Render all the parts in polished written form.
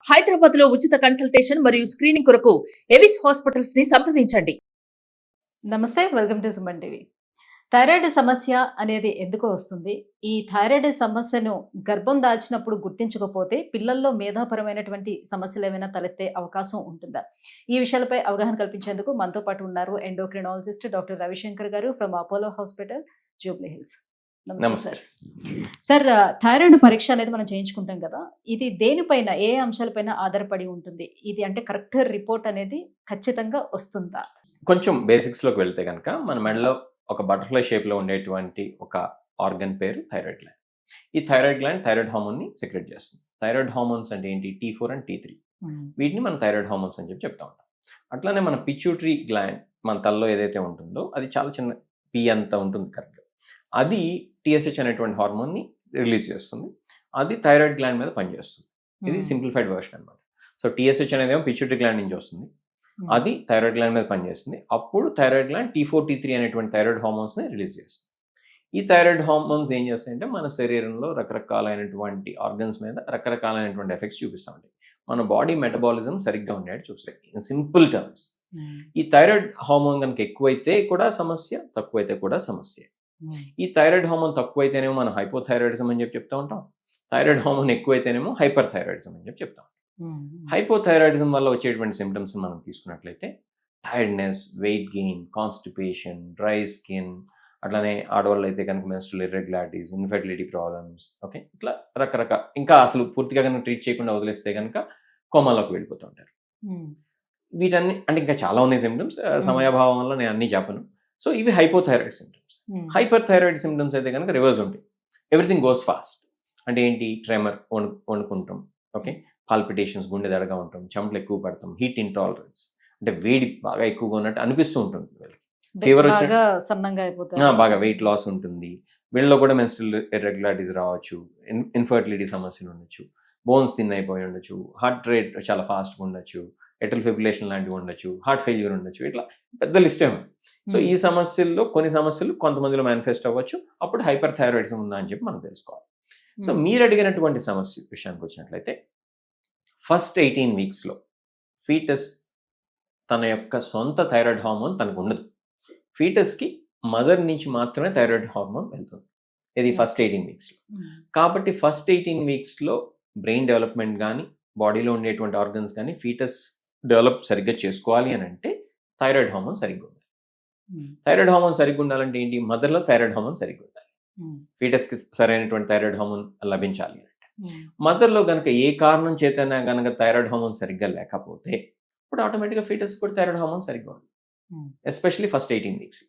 హైదరాబాద్ లో ఉచిత కన్సల్టేషన్ మరియు స్క్రీనింగ్ కొరకు ఎవిస్ హాస్పిటల్స్ ని సంప్రదించండి. నమస్తే, welcome to Suman TV. Thyroid సమస్య అనేది ఎందుకు వస్తుంది? ఈ థైరాయిడ్ సమస్యను గర్భం దాల్చినప్పుడు గుర్తించకపోతే పిల్లల్లో మేధాపరమైనటువంటి సమస్యలు ఏమైనా తలెత్తే అవకాశం ఉంటుందా? ఈ విషయాలపై అవగాహన కల్పించేందుకు మనతో పాటు ఉన్నారు ఎండోక్రినాలజిస్ట్ డాక్టర్ రవిశంకర్ గారు from Apollo hospital, Jubilee hills. నమస్తే సార్. సార్, థైరాయిడ్ పరీక్ష అనేది మనం చేయించుకుంటాం కదా, ఇది దేనిపైన, ఏ అంశాలపైన ఆధారపడి ఉంటుంది? ఇది అంటే కరెక్ట్ రిపోర్ట్ అనేది ఖచ్చితంగా వస్తుందా? కొంచెం బేసిక్స్లోకి వెళ్తే కనుక మన మెడలో ఒక బటర్ఫ్లై షేప్లో ఉండేటువంటి ఒక ఆర్గన్ పేరు థైరాయిడ్ గ్లాండ్. ఈ థైరాయిడ్ గ్లాండ్ థైరాయిడ్ హార్మోన్ని సెక్రెట్ చేస్తుంది. థైరాయిడ్ హార్మోన్స్ అంటే ఏంటి? T4 and T3. వీటిని మనం థైరాయిడ్ హార్మోన్స్ అని చెప్తా ఉంటాం. అట్లానే మన పిచ్యూటరీ గ్లాండ్ మన తలలో ఏదైతే ఉంటుందో అది చాలా చిన్న పీ అంత ఉంటుంది కరెక్ట్గా. అది TSH అనేటువంటి హార్మోన్ని రిలీజ్ చేస్తుంది. అది థైరాయిడ్ గ్లాండ్ మీద పనిచేస్తుంది. ఇది సింప్లిఫైడ్ వర్షన్ అనమాట. సో TSH అనేది ఏమో పిచ్యూటరీ గ్లాండ్ నుంచి వస్తుంది, అది థైరాయిడ్ గ్లాండ్ మీద పనిచేస్తుంది. అప్పుడు థైరాయిడ్ గ్లాండ్ T4 T3 అనేటువంటి థైరాయిడ్ హార్మోన్స్ని రిలీజ్ చేస్తుంది. ఈ థైరాయిడ్ హార్మోన్స్ ఏం చేస్తాయంటే మన శరీరంలో రకరకాలైనటువంటి ఆర్గన్స్ మీద రకరకాలైనటువంటి ఎఫెక్ట్స్ చూపిస్తూ ఉంటాయి. మన బాడీ మెటబాలిజం సరిగ్గా ఉండేది చూస్తాయి. ఇన్ సింపుల్ టర్మ్స్, ఈ థైరాయిడ్ హార్మోన్ కనుక ఎక్కువైతే కూడా సమస్య, తక్కువైతే కూడా సమస్య. ఈ థైరాయిడ్ హార్మోన్ తక్కువైతేనేమో మనం హైపోథైరాయిడిజం అని చెప్తా ఉంటాం. థైరాయిడ్ హార్మోన్ ఎక్కువైతేనేమో హైపర్ థైరాయిడిజం అని చెప్తాం. హైపోథైరాయిడిజం వల్ల వచ్చేటువంటి సిమ్టమ్స్ మనం తీసుకున్నట్లయితే tiredness, weight gain, constipation, dry skin, అట్లానే ఆడవాళ్ళు అయితే కనుక menstrual irregularities, infertility problems, okay, ఇట్లా రకరకాల, ఇంకా అసలు పూర్తిగా కనుక ట్రీట్ చేయకుండా వదిలేస్తే కనుక కోమాలోకి వెళ్ళిపోతూ ఉంటారు. వీటన్ని అంటే ఇంకా చాలా ఉన్నాయి సిమ్టమ్స్, సమయాభావం వల్ల నేను అన్ని చెప్పను. సో ఇవి hypothyroid symptoms. Hyper thyroid symptoms అయితే కనుక రివర్స్ ఉంటాయి. Everything goes fast. అంటే ఏంటి? ట్రెమర్, వణుకుంటాం, ఓకే, పాల్పిటేషన్స్, గుండె దడగా ఉంటాం, చెమటలు ఎక్కువ పడతాం, హీట్ ఇంటాలరెన్స్, అంటే వేడి బాగా ఎక్కువగా ఉన్నట్టు అనిపిస్తూ ఉంటుంది వీళ్ళకి. ఫీవర్ వచ్చిన బాగా వెయిట్ లాస్ ఉంటుంది. వీళ్ళలో కూడా మెన్స్ట్రువల్ ఇర్రెగ్యులారిటీస్ రావచ్చు, ఇన్ఫర్టిలిటీ సమస్యలు ఉండొచ్చు, బోన్స్ థిన్ అయిపోయి ఉండొచ్చు, హార్ట్ రేట్ చాలా ఫాస్ట్గా ఉండొచ్చు, ఎటల్ ఫిబ్రిలేషన్ లాంటివి ఉండొచ్చు, హార్ట్ ఫెయిల్యూర్ ఉండొచ్చు, ఇట్లా పెద్ద లిస్ట్ ఏమో. సో ఈ సమస్యల్లో కొన్ని సమస్యలు కొంతమందిలో మేనిఫెస్ట్ అవ్వచ్చు. అప్పుడు హైపర్ థైరాయిడిజం ఉందా అని చెప్పి మనం తెలుసుకోవాలి. సో మీరు అడిగినటువంటి సమస్య విషయానికి వచ్చినట్లయితే ఫస్ట్ 18 వీక్స్లో ఫీటస్ తన యొక్క సొంత థైరాయిడ్ హార్మోన్ తనకు ఉండదు. ఫీటస్కి మదర్ నుంచి మాత్రమే థైరాయిడ్ హార్మోన్ వెళ్తుంది. ఇది ఫస్ట్ 18 వీక్స్లో. కాబట్టి ఫస్ట్ 18 వీక్స్లో బ్రెయిన్ డెవలప్మెంట్ కానీ, బాడీలో ఉండేటువంటి ఆర్గన్స్ కానీ ఫీటస్ డెవలప్ సరిగ్గా చేసుకోవాలి అని అంటే థైరాయిడ్ హార్మోన్ సరిగ్గా ఉండాలి. థైరాయిడ్ హార్మోన్ సరిగ్గా ఉండాలంటే ఏంటి? మదర్లో థైరాయిడ్ హార్మోన్ సరిగ్గా ఉండాలి. ఫీటస్కి సరైనటువంటి థైరాయిడ్ హార్మోన్ లభించాలి అంటే. మదర్లో కనుక ఏ కారణం చేతైనా కనుక థైరాయిడ్ హార్మోన్ సరిగ్గా లేకపోతే ఇప్పుడు ఆటోమేటిక్గా ఫీటస్ కూడా థైరాయిడ్ హార్మోన్ సరిగ్గా ఉంది, ఎస్పెషల్లీ ఫస్ట్ 18 వీక్స్.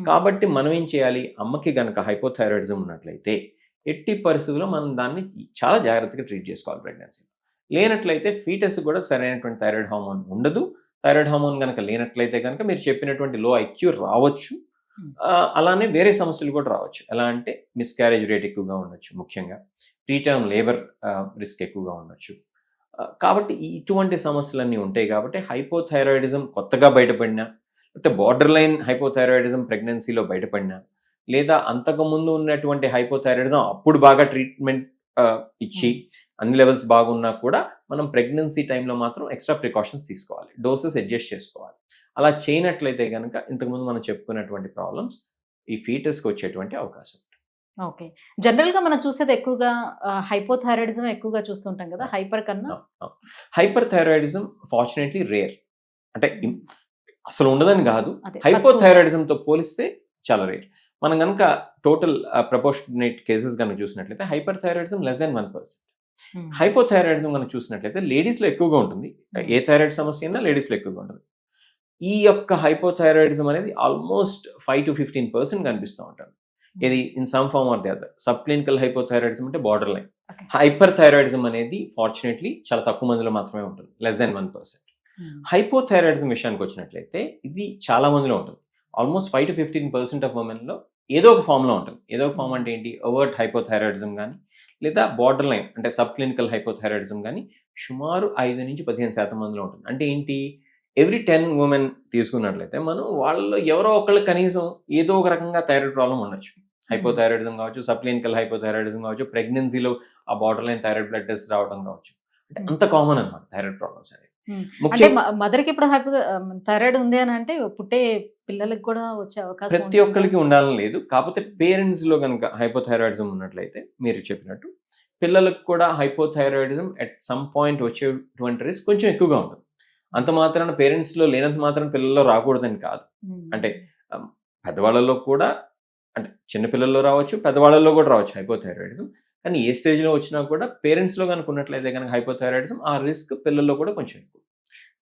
కాబట్టి మనం ఏం చేయాలి? అమ్మకి గనక హైపోథైరాయిడిజం ఉన్నట్లయితే ఎట్టి పరిస్థితుల్లో మనం దాన్ని చాలా జాగ్రత్తగా ట్రీట్ చేసుకోవాలి ప్రెగ్నెన్సీలో. లేనట్లయితే ఫీటస్ కూడా సరైనటువంటి థైరాయిడ్ హార్మోన్ ఉండదు. థైరాయిడ్ హార్మోన్ కనుక లేనట్లయితే కనుక మీరు చెప్పినటువంటి లో IQ రావచ్చు. అలానే వేరే సమస్యలు కూడా రావచ్చు. ఎలా అంటే మిస్క్యారేజ్ రేట్ ఎక్కువగా ఉండొచ్చు, ముఖ్యంగా ప్రీటర్మ్ లేబర్ రిస్క్ ఎక్కువగా ఉండొచ్చు. కాబట్టి ఇటువంటి సమస్యలన్నీ ఉంటాయి. కాబట్టి హైపోథైరాయిడిజం కొత్తగా బయటపడినా, లేకపోతే బార్డర్ లైన్ హైపోథైరాయిడిజం ప్రెగ్నెన్సీలో బయటపడినా, లేదా అంతకుముందు ఉన్నటువంటి హైపోథైరాయిడిజం అప్పుడు బాగా ట్రీట్మెంట్ ఇచ్చి అన్ని లెవెల్స్ బాగున్నా కూడా మనం ప్రెగ్నెన్సీ టైంలో మాత్రం ఎక్స్ట్రా ప్రికాషన్స్ తీసుకోవాలి, డోసెస్ అడ్జస్ట్ చేసుకోవాలి. అలా చేయనట్లయితే కనుక ఇంతకుముందు మనం చెప్పుకున్నటువంటి ప్రాబ్లమ్స్ ఈ ఫీటస్కి వచ్చేటువంటి అవకాశం ఉంటుంది. ఓకే, జనరల్గా మనం చూసేది ఎక్కువగా హైపోథైరాయిడిజం ఎక్కువగా చూస్తుంటాం కదా, హైపర్ కన్నా. హైపర్ థైరాయిడిజం ఫార్చునేట్లీ రేర్, అంటే అసలు ఉండదని కాదు, హైపోథైరాయిడిజంతో పోలిస్తే చాలా రేర్. మనం కనుక టోటల్ ప్రపోర్షనేట్ కేసెస్ కనుక చూసినట్లయితే hyper thyroidism less than 1%. Hypothyroidism కనుక చూసినట్లయితే లేడీస్లో ఎక్కువగా ఉంటుంది. ఏ థైరాయిడ్ సమస్య అయినా లేడీస్లో ఎక్కువగా ఉంటుంది. ఈ యొక్క హైపోథైరాయిడిజం అనేది ఆల్మోస్ట్ 5 to 15% కనిపిస్తూ ఉంటుంది. ఇది in some form or the other. Subclinical hypothyroidism అంటే బార్డర్ లైన్. హైపర్ థైరాయిడిజం అనేది ఫార్చునేట్లీ చాలా తక్కువ మందిలో మాత్రమే ఉంటుంది, లెస్ దెన్ 1%. హైపోథైరాయిడిజం విషయానికి వచ్చినట్లయితే ఇది చాలా మందిలో ఉంటుంది. ఆల్మోస్ట్ 5 to 15% ఆఫ్ ఉమెన్లో ఏదో ఒక ఫామ్లో ఉంటుంది. ఏదో ఒక ఫామ్ అంటే ఏంటి? ఓవర్ట్ హైపోథైరాయిడిజం కానీ, లేదా బార్డర్ లైన్ అంటే సబ్ క్లినికల్ హైపోథైరాయిడిజం కానీ సుమారు 5 నుంచి 15% మందిలో ఉంటుంది. అంటే ఏంటి? ఎవ్రీ 10 ఉమెన్ తీసుకున్నట్లయితే మనం వాళ్ళలో ఎవరో ఒకళ్ళు కనీసం ఏదో ఒక రకంగా థైరాయిడ్ ప్రాబ్లం ఉండొచ్చు. హైపోథైరాయిడిజం కావచ్చు, సబ్ క్లినికల్ హైపోథైరాయిడిజం కావచ్చు, ప్రెగ్నెన్సీలో ఆ border line thyroid blood test రావడం కావచ్చు. అంటే అంత కామన్ అనమాట థైరాయిడ్ ప్రాబ్లమ్స్ అనేవి. అంటే ముఖ్యం మదర్కి ఇప్పుడు థైరాయిడ్ ఉంది అని అంటే పుట్టే పిల్లలకి కూడా వచ్చే అవకాశం ప్రతి ఉంటుందా? ఒక్కరికి ఉండాలని లేదు. కాకపోతే పేరెంట్స్ లో కనుక హైపోథైరాయిడిజం ఉన్నట్లయితే మీరు చెప్పినట్టు పిల్లలకు కూడా హైపోథైరాయిడిజం అట్ సమ్ పాయింట్ వచ్చేటువంటి రిస్క్ కొంచెం ఎక్కువగా ఉంటుంది. అంత మాత్రాన పేరెంట్స్ లో లేనంత మాత్రం పిల్లల్లో రాకూడదని కాదు. ఉమ్. అంటే పెద్దవాళ్ళలో కూడా, అంటే చిన్న పిల్లల్లో రావచ్చు, పెద్దవాళ్ళలో కూడా రావచ్చు హైపోథైరాయిడిజం. కానీ ఏ స్టేజ్ లో వచ్చినా కూడా పేరెంట్స్ లో కనుక ఉన్నట్లయితే కనుక హైపోథైరాయిడిజం ఆ రిస్క్ పిల్లల్లో కూడా కొంచెం ఎక్కువ.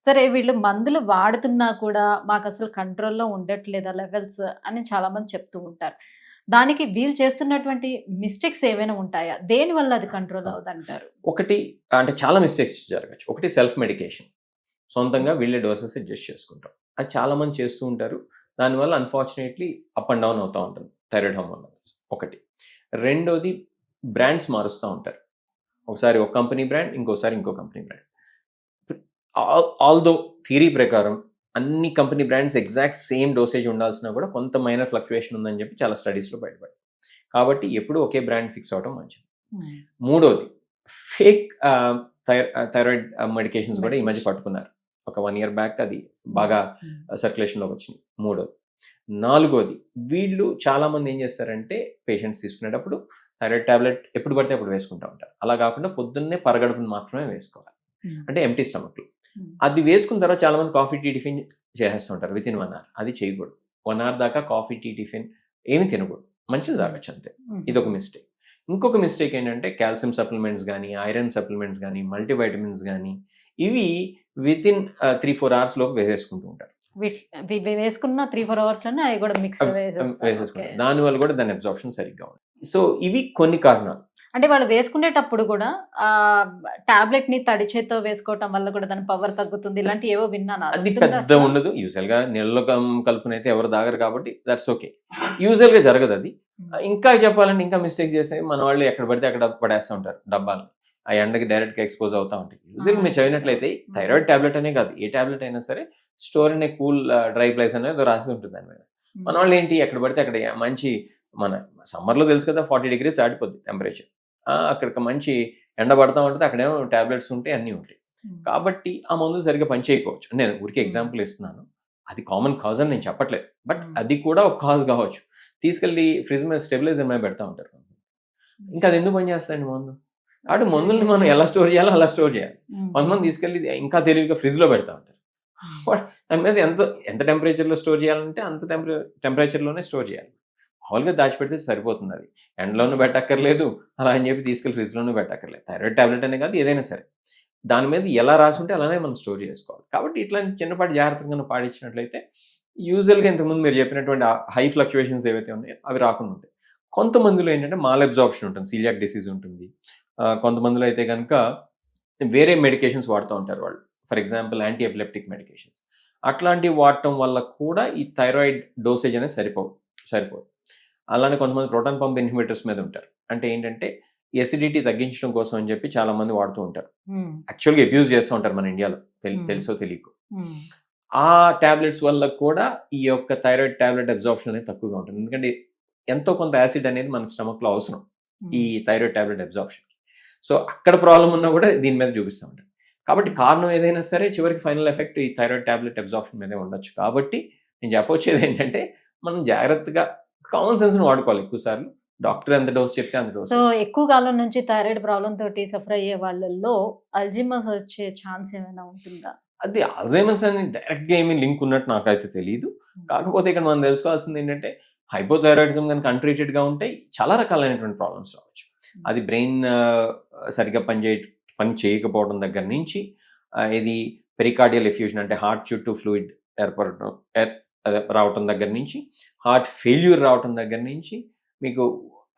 సరే వీళ్ళు మందులు వాడుతున్నా కూడా మాకు అసలు కంట్రోల్లో ఉండట్లేదా లెవెల్స్ అని చాలా మంది చెప్తూ ఉంటారు. దానికి వీళ్ళు చేస్తున్నటువంటి మిస్టేక్స్ ఏమైనా ఉంటాయా? దేని వల్ల అది కంట్రోల్ అవుతుంటారు? ఒకటి, అంటే చాలా మిస్టేక్స్ జరగచ్చు. ఒకటి సెల్ఫ్ మెడికేషన్, సొంతంగా వీళ్ళే డోసెస్ అడ్జస్ట్ చేసుకుంటాం. అది చాలా మంది చేస్తూ ఉంటారు. దానివల్ల అన్ఫార్చునేట్లీ అప్ అండ్ డౌన్ అవుతూ ఉంటుంది థైరాయిడ్ హార్మోన్ లెవెల్స్. ఒకటి. రెండోది, బ్రాండ్స్ మారుస్తూ ఉంటారు. ఒకసారి ఒక కంపెనీ బ్రాండ్, ఇంకోసారి ఇంకో కంపెనీ బ్రాండ్. ఆల్దో థియరీ ప్రకారం అన్ని company brands exact same dosage ఉండాల్సిన కూడా కొంత మైనర్ ఫ్లక్చుయేషన్ ఉందని చెప్పి చాలా స్టడీస్లో బయటపడింది. కాబట్టి ఎప్పుడు ఒకే బ్రాండ్ ఫిక్స్ అవడం మంచిది. మూడోది, ఫేక్ థైరాయిడ్ మెడికేషన్స్ కూడా ఈ మధ్య పట్టుకున్నారు. ఒక 1 year బ్యాక్ అది బాగా సర్క్యులేషన్లోకి వచ్చింది. మూడోది. నాలుగోది, వీళ్ళు చాలా మంది ఏం చేస్తారంటే పేషెంట్స్ తీసుకునేటప్పుడు థైరాయిడ్ టాబ్లెట్ ఎప్పుడు పడితే అప్పుడు వేసుకుంటూ ఉంటారు. అలా కాకుండా పొద్దున్నే పరగడుపుని మాత్రమే వేసుకోవాలి, అంటే ఎంటీ స్టమక్లో. అది వేసుకున్న తర్వాత చాలా మంది కాఫీ టీ టిఫిన్ చేసేస్తుంటారు విత్ ఇన్ 1 hour. అది చేయకూడదు. 1 hour దాకా కాఫీ టీ టిఫిన్ ఏమి తినకూడదు, మంచిది తాగొచ్చు అంతే. ఇది ఒక మిస్టేక్. ఇంకొక మిస్టేక్ ఏంటంటే కాల్షియం సప్లిమెంట్స్ కానీ, ఐరన్ సప్లిమెంట్స్ కానీ, మల్టీవైటమిన్స్ కానీ ఇవి విత్ ఇన్ 3-4 hours లోపు వేసేసుకుంటూ ఉంటారు. వేసుకున్న 3-4 hours లోనే అవి కూడా మిక్స్ వేసేసుకుంటారు. దానివల్ల కూడా దాని అబ్జార్ప్షన్ సరిగ్గా ఉంది. సో ఇవి కొన్ని కారణాలు. అంటే వాళ్ళు వేసుకునేటప్పుడు కూడా ఆ టాబ్లెట్ ని తడి చేత్తో వేసుకోవటం వల్ల కూడా దాని పవర్ తగ్గుతుంది, ఇలాంటి ఏవో విన్నాను. అది పెద్ద ఉండదు. యూజువల్ గా నీళ్ళలో కలుపునైతే ఎవరు దాగరు కాబట్టి దట్స్ ఓకే. యూజువల్ గా జరగదు అది. ఇంకా చెప్పాలంటే ఇంకా మిస్టేక్ చేస్తే మన వాళ్ళు ఎక్కడ పడితే అక్కడ పడేస్తూ ఉంటారు డబ్బాలు. ఆ ఎండకి డైరెక్ట్ గా ఎక్స్పోజ్ అవుతా ఉంటాయి. యూజువల్ మీరు చదివినట్లయితే థైరాయిడ్ టాబ్లెట్ అనే కాదు, ఏ టాబ్లెట్ అయినా సరే store in a cool dry place అనేది రాసి ఉంటుంది దాని మీద. మన వాళ్ళు ఏంటి ఎక్కడ పడితే అక్కడ మంచి, మన సమ్మర్లో తెలుసు కదా 40 degrees దాటిపోద్ది టెంపరేచర్. అక్కడికి మంచి ఎండ పడతా ఉంటుంది, అక్కడేమో టాబ్లెట్స్ ఉంటాయి, అన్నీ ఉంటాయి. కాబట్టి ఆ మందులు సరిగ్గా పనిచేయకపోవచ్చు. నేను ఊరికి ఎగ్జాంపుల్ ఇస్తున్నాను. అది కామన్ కాజ్ అని నేను చెప్పట్లేదు, బట్ అది కూడా ఒక కాజ్ కావచ్చు. తీసుకెళ్ళి ఫ్రిడ్జ్ మీద స్టెబిలైజర్ మీద పెడతా ఉంటారు. ఇంకా అది ఎందుకు పనిచేస్తాయండి మందు? కాబట్టి మందుల్ని మనం ఎలా స్టోర్ చేయాలో అలా స్టోర్ చేయాలి. కొంతమంది తీసుకెళ్ళి ఇంకా తెలివిగా ఫ్రిడ్జ్లో పెడతా ఉంటారు. దాని మీద ఎంత టెంపరేచర్లో స్టోర్ చేయాలంటే అంత టెంపరేచర్లోనే స్టోర్ చేయాలి. మామూలుగా దాచిపెడితే సరిపోతుంది. అది ఎండలోనూ పెట్టక్కర్లేదు, అలా అని చెప్పి తీసుకెళ్ళి ఫ్రిడ్జ్లోనూ పెట్టక్కర్లేదు. థైరాయిడ్ టాబ్లెట్ అనే కాదు, ఏదైనా సరే దాని మీద ఎలా రాసి ఉంటే అలానే మనం స్టోర్ చేసుకోవాలి. కాబట్టి ఇట్లాంటి చిన్నపాటి జాగ్రత్తగా పాటించినట్లయితే యూజువల్గా ఇంతకుముందు మీరు చెప్పినటువంటి హై ఫ్లక్చుయేషన్స్ ఏవైతే ఉన్నాయో అవి రాకుండా ఉంటాయి. కొంతమందిలో ఏంటంటే మాల్ అబ్జార్ప్షన్ ఉంటుంది, సీలియాక్ డిసీజ్ ఉంటుంది. కొంతమందిలో అయితే కనుక వేరే మెడికేషన్స్ వాడుతూ ఉంటారు వాళ్ళు. For example anti epileptic medications. అట్లాంటివి వాడటం వల్ల కూడా ఈ థైరాయిడ్ డోసేజ్ అనేది సరిపోదు. అలానే కొంతమంది ప్రోటాన్ పంప్ ఇన్హిబిటర్స్ మీద ఉంటారు. అంటే ఏంటంటే ఎసిడిటీ తగ్గించడం కోసం అని చెప్పి చాలా మంది వాడుతూ ఉంటారు. యాక్చువల్గా అబ్యూజ్ చేస్తూ ఉంటారు మన ఇండియాలో, తెలుసో తెలియకు. ఆ టాబ్లెట్స్ వల్ల కూడా ఈ యొక్క థైరాయిడ్ టాబ్లెట్ అబ్జార్ప్షన్ అనేది తక్కువగా ఉంటుంది. ఎందుకంటే ఎంతో కొంత యాసిడ్ అనేది మన స్టమక్లో అవసరం ఈ థైరాయిడ్ టాబ్లెట్ అబ్జార్ప్షన్. సో అక్కడ ప్రాబ్లం ఉన్నా కూడా దీని మీద చూపిస్తూ ఉంటారు. కాబట్టి కారణం ఏదైనా సరే చివరికి ఫైనల్ ఎఫెక్ట్ ఈ థైరాయిడ్ టాబ్లెట్ అబ్జార్ప్షన్ మీదే ఉండొచ్చు. కాబట్టి నేను చెప్పొచ్చేది ఏంటంటే మనం జాగ్రత్తగా కామన్ సెన్స్ ని వాడుకోవాలి. ఎక్కువ సార్లు డాక్టర్ ఎంత డోస్ చెప్తే అంత డోస్. సో ఎక్కువ కాలం నుంచి థైరాయిడ్ ప్రాబ్లం తోటి సఫర్ అయ్యే వాళ్ళల్లో అల్జీమర్స్ వచ్చే ఛాన్స్ ఏమైనా ఉంటుందా? అది అల్జీమర్స్ అని డైరెక్ట్ గా ఏమీ లింక్ ఉన్నట్టు నాకైతే తెలియదు. కాకపోతే ఇక్కడ మనం తెలుసుకోవాల్సింది ఏంటంటే హైపోథైరాయిడిజం కనుక అన్ట్రీటెడ్ గా ఉంటే చాలా రకాలైనటువంటి ప్రాబ్లమ్స్ రావచ్చు. అది బ్రెయిన్ సరిగ్గా పని చేయకపోవడం దగ్గర నుంచి, ఇది పెరికార్డియల్ ఎఫ్యూజన్ అంటే హార్ట్ చుట్టూ ఫ్లూయిడ్ రావటం దగ్గర నుంచి, హార్ట్ ఫెయిల్యూర్ రావటం దగ్గర నుంచి, మీకు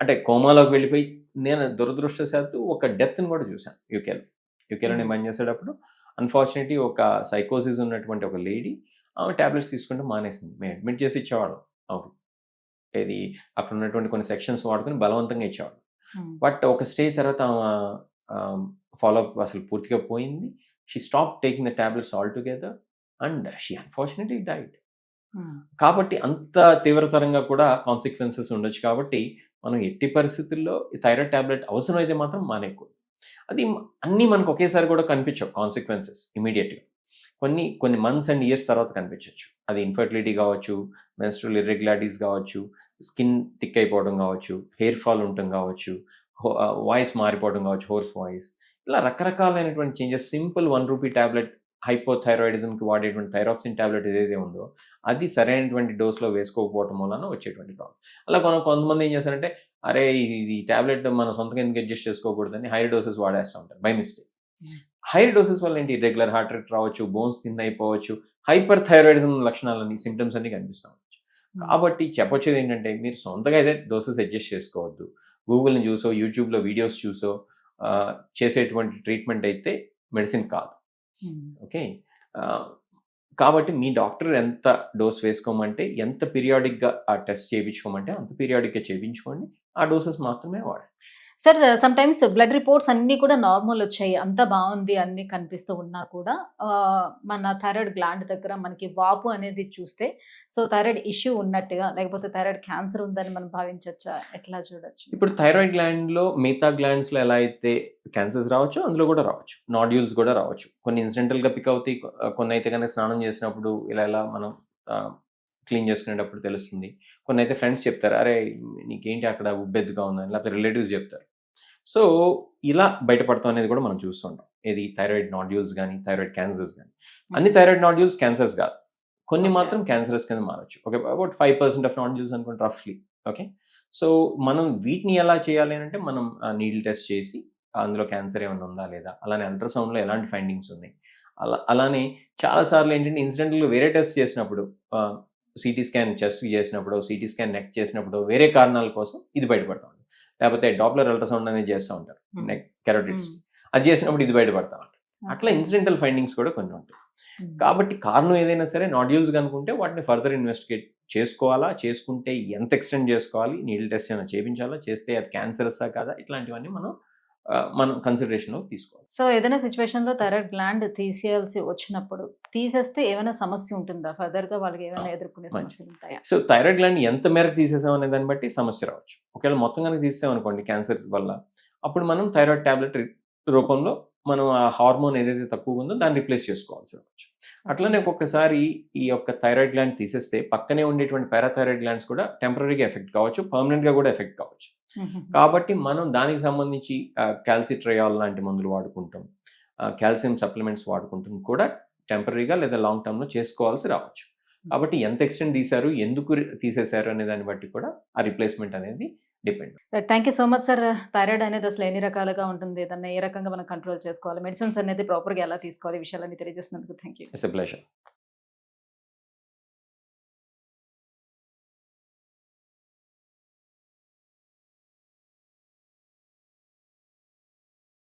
అంటే కోమాలోకి వెళ్ళిపోయి, నేను దురదృష్టశాత్తు ఒక డెత్ని కూడా చూశాను యూకేలో నేను పనిచేసేటప్పుడు. అన్ఫార్చునేట్లీ ఒక సైకోసిస్ ఉన్నటువంటి ఒక లేడీ, ఆమె టాబ్లెట్స్ తీసుకుంటే మానేసింది. మేము అడ్మిట్ చేసి ఇచ్చేవాళ్ళం. ఇది అక్కడ ఉన్నటువంటి కొన్ని సెక్షన్స్ వాడుకొని బలవంతంగా ఇచ్చేవాళ్ళం. బట్ ఒక స్టేజ్ తర్వాత ఆమె ఫాలోఅప్ అసలు పూర్తిగా పోయింది. She stop taking the tablets all together and she unfortunately died. కాబట్టి అంత తీవ్రతరంగా కూడా కాన్సిక్వెన్సెస్ ఉండొచ్చు. కాబట్టి మనం ఎట్టి పరిస్థితుల్లో ఈ థైరాయిడ్ టాబ్లెట్ అవసరమైతే మాత్రం మానేయకూడదు. అది అన్నీ మనకు ఒకేసారి కూడా కనిపించవు కాన్సిక్వెన్సెస్ ఇమీడియట్గా. కొన్ని మంత్స్ అండ్ ఇయర్స్ తర్వాత కనిపించవచ్చు. అది ఇన్ఫర్టిలిటీ కావచ్చు, మెన్స్ట్రువల్ ఇర్రెగ్యులారిటీస్ కావచ్చు, స్కిన్ థిక్ అయిపోవడం కావచ్చు, హెయిర్ ఫాల్ ఉండటం కావచ్చు, వాయిస్ మారిపోవడం కావచ్చు, హోర్స్ వాయిస్, ఇలా రకరకాలైనటువంటి చేంజెస్. సింపుల్ 1 రూపీ ట్యాబ్లెట్ హైపోథైరాయిడిజంకి వాడేటువంటి థైరాక్సిన్ ట్యాబ్లెట్ ఏదైతే ఉందో అది సరైనటువంటి డోస్లో వేసుకోకపోవడం వలన వచ్చేటువంటి ప్రాబ్లం. అలా కొంతమంది ఏం చేస్తారంటే, అరే ఇది ట్యాబ్లెట్ మనం సొంతంగా ఎందుకు అడ్జస్ట్ చేసుకోకూడదని హైర్ డోసెస్ వాడేస్తూ ఉంటారు బై మిస్టేక్. హైర్ డోసెస్ వల్ల ఏంటి, రెగ్యులర్ హార్ట్ రేట్ రావచ్చు, బోన్స్ థిన్ అయిపోవచ్చు, హైపర్ థైరాయిడిజం లక్షణాలని, సిమ్టమ్స్ అన్ని కనిపిస్తూ ఉండొచ్చు. కాబట్టి చెప్పొచ్చేది ఏంటంటే, మీరు సొంతగా అయితే డోసెస్ అడ్జస్ట్ చేసుకోవద్దు. గూగుల్ని చూసో, యూట్యూబ్లో వీడియోస్ చూసో చేసేటువంటి ట్రీట్మెంట్ అయితే మెడిసిన్ కాదు. ఓకే, కాబట్టి మీ డాక్టర్ ఎంత డోస్ వేసుకోమంటే, ఎంత పీరియాడిక్గా ఆ టెస్ట్ చేయించుకోమంటే అంత పీరియాడిక్గా చేయించుకోండి. ఆ డోసెస్ మాత్రమే వాడండి. Sir some times blood reports అన్నీ కూడా నార్మల్ వచ్చాయి, అంతా బాగుంది అన్నీ కనిపిస్తూ ఉన్నా కూడా మన థైరాయిడ్ గ్లాండ్ దగ్గర మనకి వాపు అనేది చూస్తే సో థైరాయిడ్ ఇష్యూ ఉన్నట్టుగా, లేకపోతే థైరాయిడ్ క్యాన్సర్ ఉందని మనం భావించవచ్చా? ఎట్లా చూడొచ్చు? ఇప్పుడు థైరాయిడ్ గ్లాండ్లో మిగతా గ్లాండ్స్లో ఎలా అయితే క్యాన్సర్స్ రావచ్చు, అందులో కూడా రావచ్చు, నాడ్యూల్స్ కూడా రావచ్చు. కొన్ని ఇన్సిడెంటల్గా పిక్ అవుతాయి, కొన్ని అయితే కనుక స్నానం చేసినప్పుడు ఇలా మనం క్లీన్ చేసుకునేటప్పుడు తెలుస్తుంది. కొన్ని అయితే ఫ్రెండ్స్ చెప్తారు, అరే నీకేంటి అక్కడ ఉబ్బెద్దుగా ఉందని, లేకపోతే రిలేటివ్స్ చెప్తారు. సో ఇలా బయటపడతాం అనేది కూడా మనం చూస్తుంటాం. ఇది థైరాయిడ్ నాడ్యూల్స్ కానీ, థైరాయిడ్ క్యాన్సర్స్ కానీ. అన్ని థైరాయిడ్ నాడ్యూల్స్ క్యాన్సర్స్ కాదు, కొన్ని మాత్రం క్యాన్సరస్ కింద మారచ్చు. ఓకే, అబౌట్ 5% ఆఫ్ నాడ్యూల్స్ అనుకోండి రఫ్లీ. ఓకే, సో మనం వీటిని ఎలా చేయాలి అంటే, మనం నీడిల్ టెస్ట్ చేసి అందులో క్యాన్సర్ ఏమైనా ఉందా లేదా, అలానే అల్ట్రాసౌండ్లో ఎలాంటి ఫైండింగ్స్ ఉన్నాయి, అలానే చాలాసార్లు ఏంటంటే ఇన్సిడెంటల్గా వేరే టెస్ట్ చేసినప్పుడు, సిటీ స్కాన్ చెస్ట్ చేసినప్పుడు, సిటీ స్కాన్ నెక్ చేసినప్పుడు వేరే కారణాల కోసం ఇది బయటపడతా ఉంటుంది. లేకపోతే డాప్లర్ అల్ట్రాసౌండ్ అనేది చేస్తూ ఉంటారు నెక్ కెరోటిడ్స్, అది చేసినప్పుడు ఇది బయటపడతా ఉంటుంది. అట్లా ఇన్సిడెంటల్ ఫైండింగ్స్ కూడా కొన్ని ఉంటాయి. కాబట్టి కారణం ఏదైనా సరే నాడ్యూల్స్ కనుకుంటే వాటిని ఫర్దర్ ఇన్వెస్టిగేట్ చేసుకోవాలా, చేసుకుంటే ఎంత ఎక్స్టెండ్ చేసుకోవాలి, నీడిల్ టెస్ట్ ఏమైనా చేయించాలా, చేస్తే అది క్యాన్సరసా కాదా, ఇట్లాంటివన్నీ మనం కన్సిడరేషన్లో తీసుకోవాలి. సో ఏదైనా సిచ్యువేషన్లో థైరాయిడ్ గ్లాండ్ తీసేయాల్సి వచ్చినప్పుడు తీసేస్తే ఏమైనా సమస్య ఉంటుందా? ఫర్దర్గా వాళ్ళకి ఏమైనా ఎదుర్కొనే సమస్యలు ఉంటాయా? సో థైరాయిడ్ గ్లాండ్ ఎంత మేరకు తీసేసాం అనే దాన్ని బట్టి సమస్య రావచ్చు. ఒకవేళ మొత్తం కనుక తీసేసామనుకోండి క్యాన్సర్ వల్ల, అప్పుడు మనం థైరాయిడ్ ట్యాబ్లెట్ రూపంలో మనం ఆ హార్మోన్ ఏదైతే తక్కువ ఉందో దాన్ని రిప్లేస్ చేసుకోవాల్సి రావచ్చు. అట్లనే ఒక్కొక్కసారి ఈ యొక్క థైరాయిడ్ గ్లాండ్ తీసేస్తే పక్కనే ఉండేటువంటి పారాథైరాయిడ్ గ్లాండ్స్ కూడా టెంపరీగా ఎఫెక్ట్ కావచ్చు, పర్మనెంట్గా కూడా ఎఫెక్ట్ కావచ్చు. కాబట్టి మనం దానికి సంబంధించి క్యాల్సిట్రయాల్ లాంటి మందులు వాడుకుంటాం, కాల్షియం సప్లిమెంట్స్ వాడుకుంటాం కూడా టెంపరీగా లేదా లాంగ్ టర్మ్లో చేసుకోవాల్సి రావచ్చు. కాబట్టి ఎంత ఎక్స్టెండ్ తీశారు, ఎందుకు తీసేశారు అనే దాన్ని బట్టి కూడా ఆ రిప్లేస్మెంట్ అనేది depend. Thank you so much sir. Thyroid అనేది అసలు ఎన్ని రకాలుగా ఉంటుంది, దాన్ని ఏ రకంగా మనం కంట్రోల్ చేసుకోవాలి, మెడిసిన్స్ అనేది ప్రాపర్గా ఎలా తీసుకోవాలి, విషయాలన్నీ తెలియజేసినందుకు thank you. It's a pleasure.